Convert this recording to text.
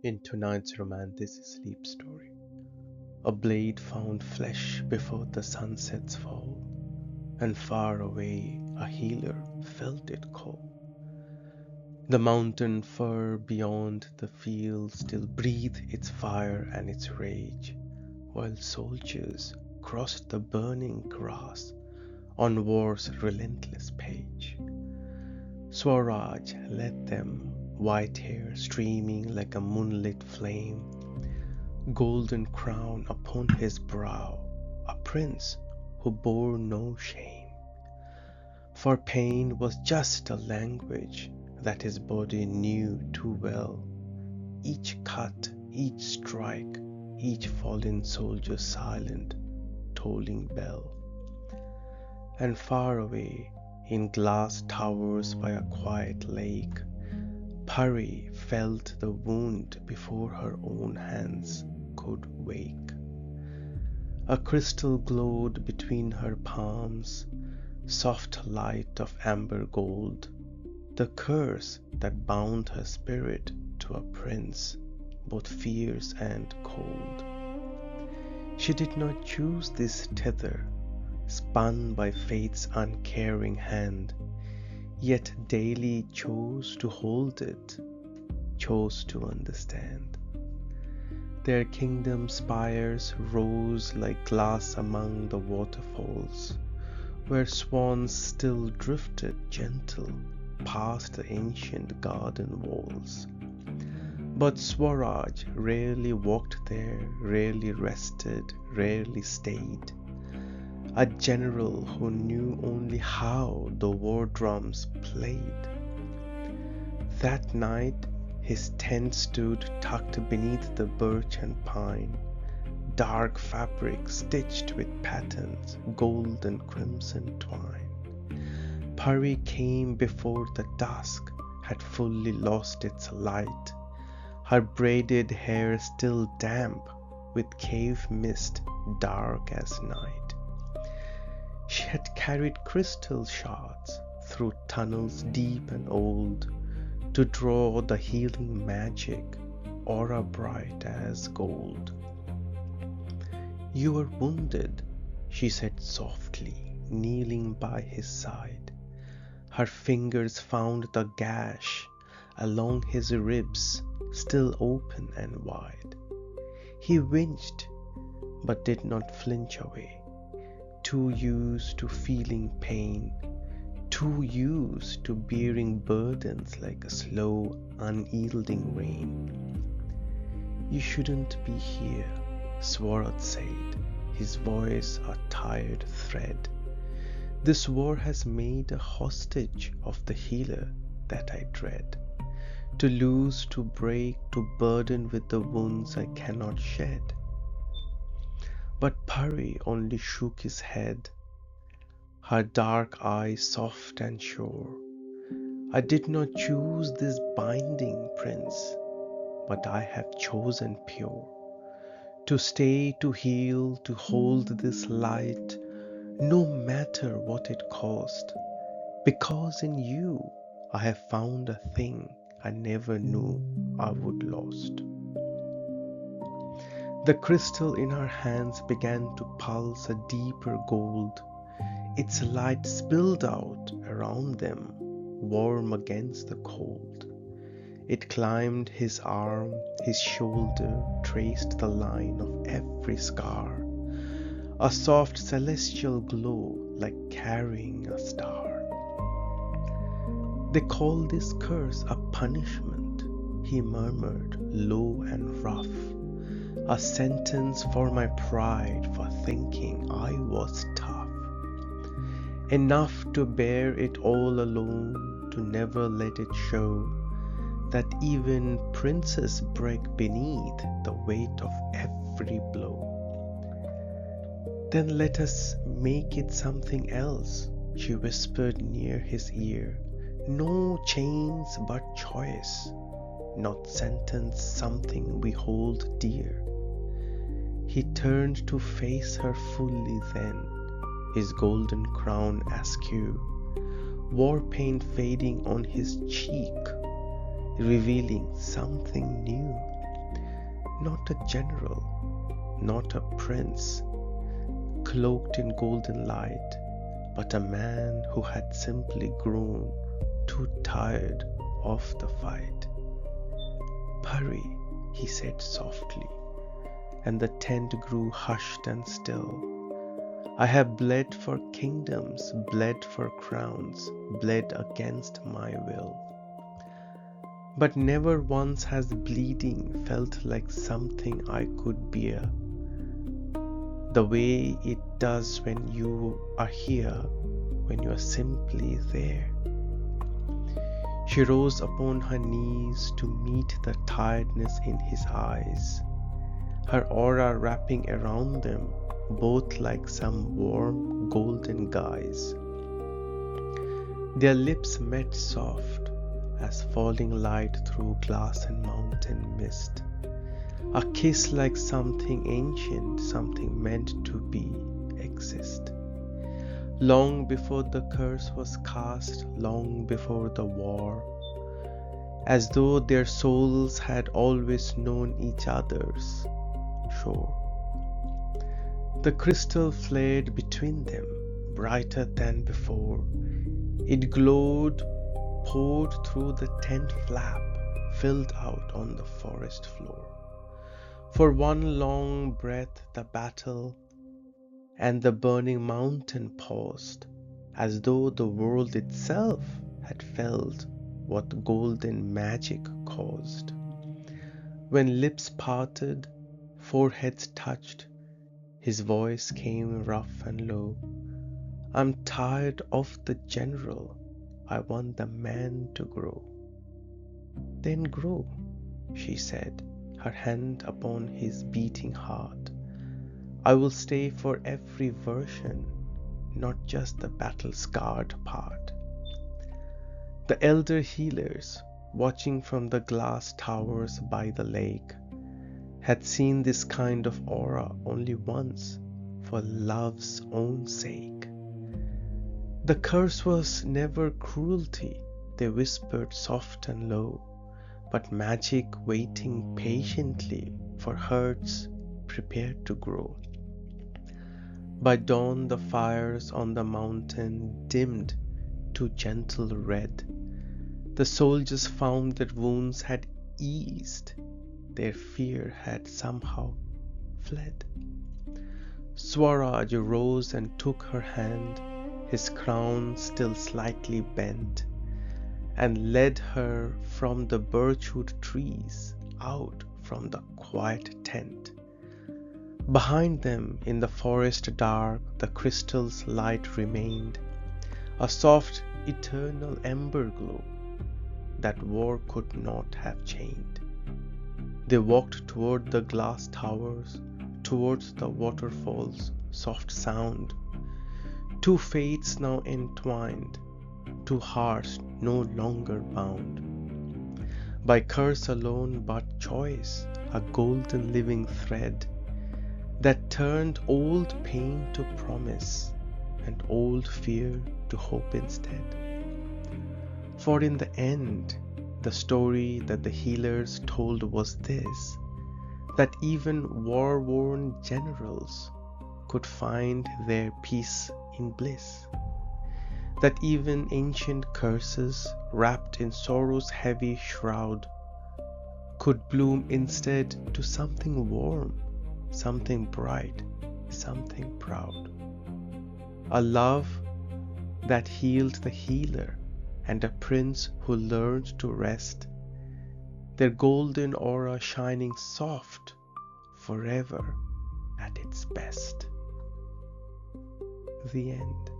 In tonight's Romantasy sleep story, a blade found flesh before the sunset's fall, and far away a healer felt it call. The mountain far beyond the field still breathed its fire and its rage, while soldiers crossed the burning grass on war's relentless page. Swaraj led them, white hair streaming like a moonlit flame, golden crown upon his brow, a prince who bore no shame. For pain was just a language that his body knew too well. Each cut, each strike, each fallen soldier's silent, tolling bell. And far away, in glass towers by a quiet lake, Paari felt the wound before her own hands could wake. A crystal glowed between her palms, soft light of amber gold, the curse that bound her spirit to a prince, both fierce and cold. She did not choose this tether, spun by fate's uncaring hand, yet daily chose to hold it, chose to understand. Their kingdom spires rose like glass among the waterfalls, where swans still drifted gentle past the ancient garden walls. But Swaraj rarely walked there, rarely rested, rarely stayed. A general who knew only how the war drums played. That night his tent stood tucked beneath the birch and pine, dark fabric stitched with patterns, gold and crimson twine. Paari came before the dusk had fully lost its light, her braided hair still damp with cave mist, dark as night. She had carried crystal shards through tunnels deep and old to draw the healing magic, aura bright as gold. "You were wounded," she said softly, kneeling by his side. Her fingers found the gash along his ribs, still open and wide. He winced, but did not flinch away, too used to feeling pain, too used to bearing burdens like a slow, unyielding rain. "You shouldn't be here," Swaraj said, his voice a tired thread. "This war has made a hostage of the healer that I dread. To lose, to break, to burden with the wounds I cannot shed." But Paari only shook his head, her dark eyes soft and sure. "I did not choose this binding, prince, but I have chosen pure. To stay, to heal, to hold this light, no matter what it cost, because in you I have found a thing I never knew I would lost." The crystal in her hands began to pulse a deeper gold. Its light spilled out around them, warm against the cold. It climbed his arm, his shoulder, traced the line of every scar, a soft celestial glow like carrying a star. "They call this curse a punishment," he murmured, low and rough. "A sentence for my pride for thinking I was tough. Enough to bear it all alone, to never let it show that even princes break beneath the weight of every blow." "Then let us make it something else," she whispered near his ear. "No chains but choice, not sentence something we hold dear." He turned to face her fully then, his golden crown askew, war paint fading on his cheek, revealing something new. not a general, not a prince, cloaked in golden light, but a man who had simply grown too tired of the fight. "Paari," he said softly, and the tent grew hushed and still. "I have bled for kingdoms, bled for crowns, bled against my will. But never once has bleeding felt like something I could bear, the way it does when you are here, when you are simply there." She rose upon her knees to meet the tiredness in his eyes, her aura wrapping around them, both like some warm golden guise. Their lips met soft as falling light through glass and mountain mist, a kiss like something ancient, something meant to be, exist. Long before the curse was cast, long before the war, as though their souls had always known each other's shore. The crystal flared between them, brighter than before. It glowed, poured through the tent flap, filled out on the forest floor. For one long breath the battle and the burning mountain paused, as though the world itself had felt what golden magic caused. When lips parted, foreheads touched, his voice came rough and low. "I'm tired of the general, I want the man to grow." "Then grow," she said, her hand upon his beating heart. "I will stay for every version, not just the battle-scarred part." The elder healers, watching from the glass towers by the lake, had seen this kind of aura only once, for love's own sake. The curse was never cruelty, they whispered soft and low, but magic waiting patiently for hearts prepared to grow. By dawn the fires on the mountain dimmed to gentle red. The soldiers found that wounds had eased, their fear had somehow fled. Swaraj rose and took her hand, his crown still slightly bent, and led her from the birchwood trees out from the quiet tent. Behind them in the forest dark the crystal's light remained, a soft eternal ember glow that war could not have chained. They walked toward the glass towers, towards the waterfall's soft sound, two fates now entwined, two hearts no longer bound by curse alone but choice, a golden living thread that turned old pain to promise and old fear to hope instead. For in the end, the story that the healers told was this, that even war-worn generals could find their peace in bliss, that even ancient curses wrapped in sorrow's heavy shroud could bloom instead to something warm, something bright, something proud. A love that healed the healer, and a prince who learned to rest, their golden aura shining soft forever at its best. The end.